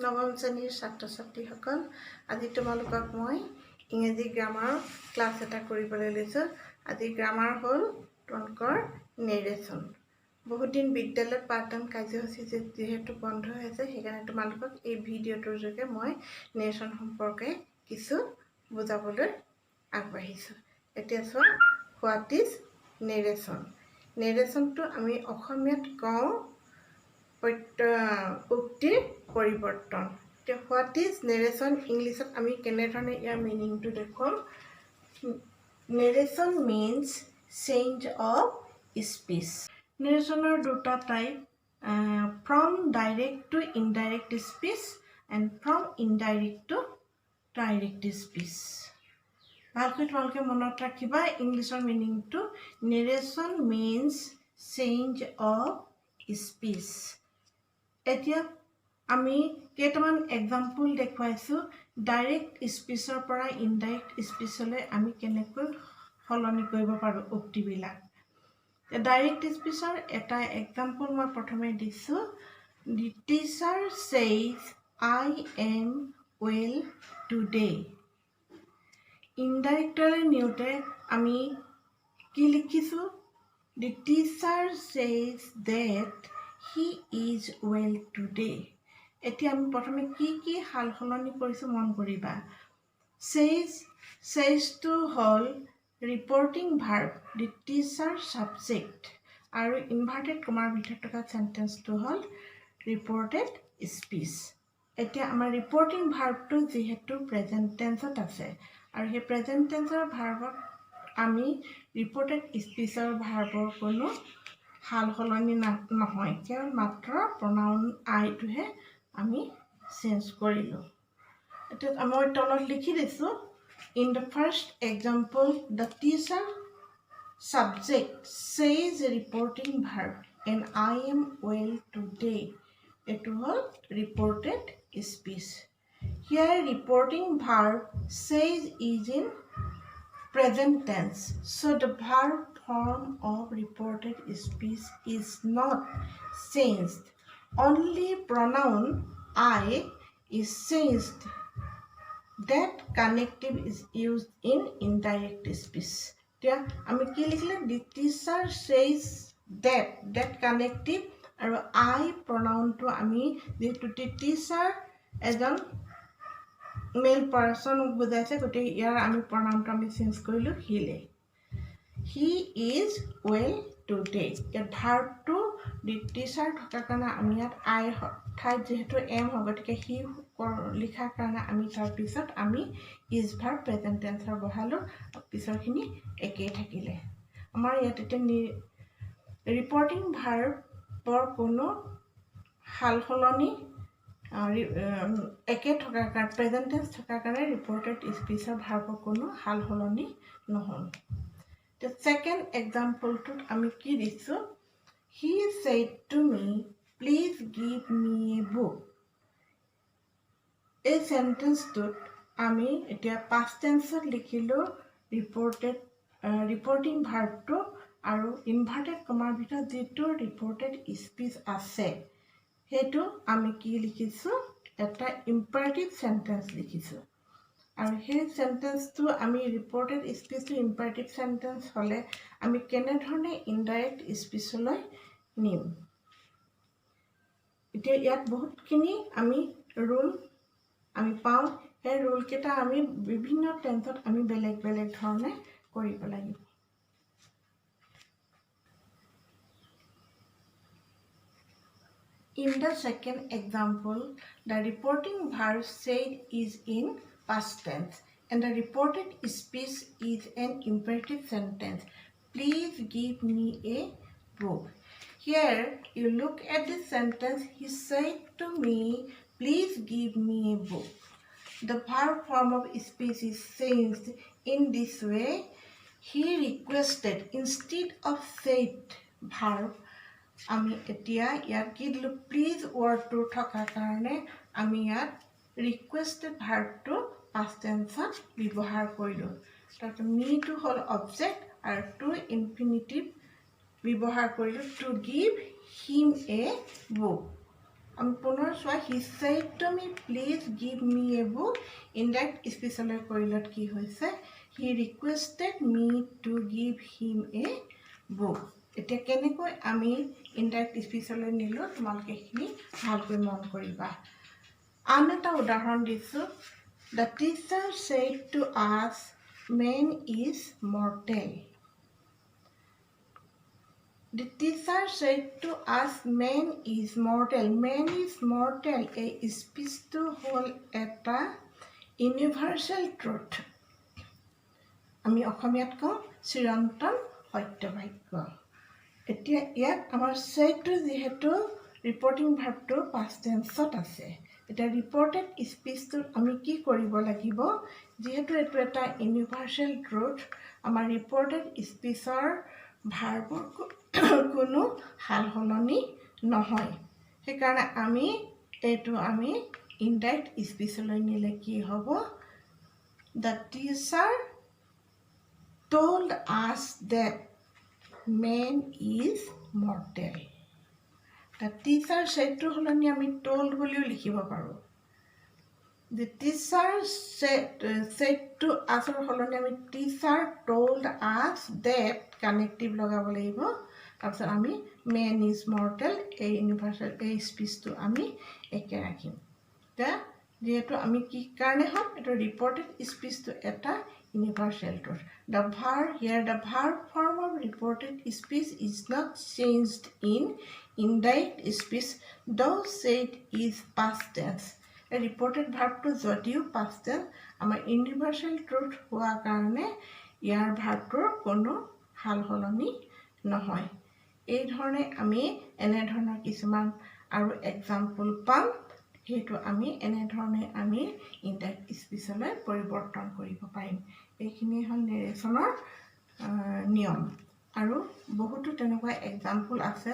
নৱম শ্ৰেণীৰ ছাত্ৰ ছাত্ৰীসকল আজি তোমালোকক মই ইংৰাজী গ্ৰামাৰ ক্লাছ এটা কৰিবলৈ লৈছোঁ। আজি গ্ৰামাৰ হ'ল তোমালোকৰ নেৰেশ্যন। বহুত দিন বিদ্যালয়ত পাঠদান কাৰ্যসূচী যিহেতু বন্ধ হৈ আছে, সেইকাৰণে তোমালোকক এই ভিডিঅ'টোৰ যোগে মই নেৰেশ্যন সম্পৰ্কে কিছু বুজাবলৈ আগবাঢ়িছোঁ। এতিয়া চোৱা, হোৱাট ইজ নেৰেশ্যন। নেৰেশ্যনটো আমি অসমীয়াত কওঁ উক্তিৰ পৰিৱৰ্তন। এতিয়া হোৱাট ইজ নেৰেশ্যন ইংলিছত আমি কেনেধৰণে ইয়াৰ মিনিংটো দেখুৱাম। Narration means change of speech. নেৰেশ্যনৰ দুটা type, from direct to indirect speech and from indirect to direct speech. ভালকৈ তোমালোকে মনত ৰাখিবা ইংলিছৰ মিনিংটো। Narration means change of speech. এতিয়া আমি কেইটামান এক্সাম্পল দেখুৱাইছোঁ ডাইৰেক্ট স্পীচৰ পৰা ইনডাইৰেক্ট স্পীচলৈ আমি কেনেকৈ সলনি কৰিব পাৰোঁ উক্তিবিলাক। ডাইৰেক্ট স্পীচৰ এটা এক্সাম্পল মই প্ৰথমে দিছোঁ। The teacher says I am well today. ইনডাইৰেক্টলৈ নিওঁতে আমি কি লিখিছোঁ? The teacher says that he is well today. এতিয়া আমি প্ৰথমে কি কি সাল সলনি কৰিছোঁ মন কৰিবা। ছেইজটো হ'ল ৰিপৰ্টিং ভাৰ্ব, দি টিচাৰ ছাবজেক্ট, আৰু ইনভাৰ্টেড কমাৰ ভিতৰত থকা চেণ্টেন্সটো হ'ল ৰিপৰ্টেড স্পীচ। এতিয়া আমাৰ ৰিপৰ্টিং ভাৰ্বটো যিহেতু প্ৰেজেণ্ট টেন্সত আছে, আৰু সেই প্ৰেজেণ্ট টেন্সৰ ভাৰ্বত আমি ৰিপৰ্টেড স্পীচৰ ভাৰ্বৰ কোনো সাল সলনি নহয়, কেৱল মাত্ৰ প্ৰনাউন আইটোহে আমি চেঞ্জ কৰিলোঁ। এতিয়া মই তলত লিখি দিছোঁ। In the first example the teacher subject says reporting verb and I am well today. এইটো হ'ল reported speech. Here reporting verb says is in present tense, so the verb form of reported speech is not changed. Only pronoun I is changed. That connective is used in indirect speech. এতিয়া আমি কি লিখিলে? The teacher says that. That connective আৰু I pronounটো আমি যিহেতু teacher এজন মেল পাৰ্চনক বুজাইছে, গতিকে ইয়াৰ আমি প্ৰনাউনটো আমি চেঞ্জ কৰিলোঁ হিলে। হি ইজ ৱেল টুডে। ইয়াত ভাৰ্বটো দি টিচাৰ থকাৰ কাৰণে আমি ইয়াত আই ঠাইত যিহেতু এম হয়, গতিকে সি লিখাৰ কাৰণে আমি তাৰপিছত আমি ইজ ভাৰ্ব প্ৰেজেণ্ট টেন্সৰ বহালোঁ, পিছৰখিনি একেই থাকিলে। আমাৰ ইয়াত এতিয়া ৰিপৰ্টিং ভাৰ্বৰ কোনো সাল সলনি একে থকাৰ কাৰণে প্ৰেজেণ্ট টেন্স থকাৰ কাৰণে ৰিপৰ্টেড স্পীচৰ ভাৰ্বৰ কোনো সাল সলনি নহ'ল। এতিয়া ছেকেণ্ড এক্সাম্পলটোত আমি কি দিছোঁ? হি said to me please give me a book. এই চেণ্টেন্সটোত আমি এতিয়া পাষ্ট টেন্সত লিখিলোঁ ৰিপৰ্টিং ভাৰ্বটো, আৰু ইনভাৰ্টেড কমাৰ ভিতৰত যিটো ৰিপৰ্টেড স্পীচ আছে সেইটো আমি কি লিখিছোঁ? এটা ইম্পাৰেটিভ চেণ্টেন্স লিখিছোঁ। আৰু সেই চেণ্টেন্সটো আমি ৰিপৰ্টেড স্পীচটো ইম্পাৰেটিভ চেণ্টেন্স হ'লে আমি কেনেধৰণে ইনডাইৰেক্ট স্পীচলৈ নিম। এতিয়া ইয়াত বহুতখিনি আমি ৰুল আমি পাওঁ। সেই ৰুলকেইটা আমি বিভিন্ন টেন্সত আমি বেলেগ বেলেগ ধৰণে কৰিব লাগিব। In the second example, the reporting verb said is in past tense and the reported speech is an imperative sentence. Please give me a book. Here you look at the sentence, he said to me, please give me a book. The verb form of speech is changed in this way. He requested instead of said verb. আমি এতিয়া ইয়াত কি দিলোঁ? Please ৱৰ্ডটো থকাৰ কাৰণে আমি ইয়াত requested ভাৰ্বটো past টেন্সত ব্যৱহাৰ কৰিলোঁ। তাৰপিছত মিটো হ'ল অবজেক্ট আৰু টু ইনফিনিটিভ ব্যৱহাৰ কৰিলোঁ to give him a book. আমি পুনৰ চোৱা he said to me please give me a book indirect স্পীচলৈ কৰিলত কি হৈছে he requested me to give him a book এতিয়া কেনেকৈ আমি ইনডাইৰেক্ট স্পীচলৈ নিলো তোমালোকে এইখিনি ভালকৈ মন কৰিবা আন এটা উদাহৰণ দিছো the teacher said to us man is mortal The teacher said to us, man is mortal. Man is mortal. A speech to hold eta universal truth. আমি অসমীয়াত কওঁ চিৰন্তন সত্য বাক্য এতিয়া ইয়াত আমাৰ saidটো যিহেতু ৰিপৰ্টিং ভাৰ্বটো past tenseত আছে এতিয়া ৰিপৰ্টেড স্পীচটোত আমি কি কৰিব লাগিব যিহেতু এইটো এটা ইউনিভাৰ্চেল ট্ৰুথ আমাৰ ৰিপৰ্টেড স্পীচৰ ভাৰ্বৰ কোনো হাল সলনি নহয় সেইকাৰণে আমি এইটো আমি ইনডাইৰেক্ট স্পীচলৈ নিলে কি হ'ব The teacher told us that man is mortal. The teacher said to সলনি আমি told বুলিও লিখিব পাৰোঁ The teacher said to us সলনি আমি teacher told us that connective লগাব লাগিব তাৰপিছত আমি man is mortal এই ইউনিভাৰ্চেল এই স্পীচটো আমি একে ৰাখিম এতিয়া যেহেতু আমি কি কাৰণে হ'ম এটা ৰিপৰ্টেড স্পীচটো এটা universal truth. The verb form of reported speech is not changed in indirect speech, though said is past tense. A reported verb to যদিও past tense, আমাৰ universal truth হোৱা কাৰণে ইয়াৰ ভাৰ্বটোৰ কোনো হাল সলনি নহয় এই ধৰণে আমি এনে ধৰণৰ কিছুমান আৰু এক্সাম্পল পাম সেইটো আমি এনে ধৰণে আমি ইনডাইৰেক্ট স্পীচলৈ পৰিৱৰ্তন কৰিব পাৰিম এইখিনি হ'ল নেৰেশ্যনৰ নিয়ম আৰু বহুতো তেনেকুৱা এক্সাম্পল আছে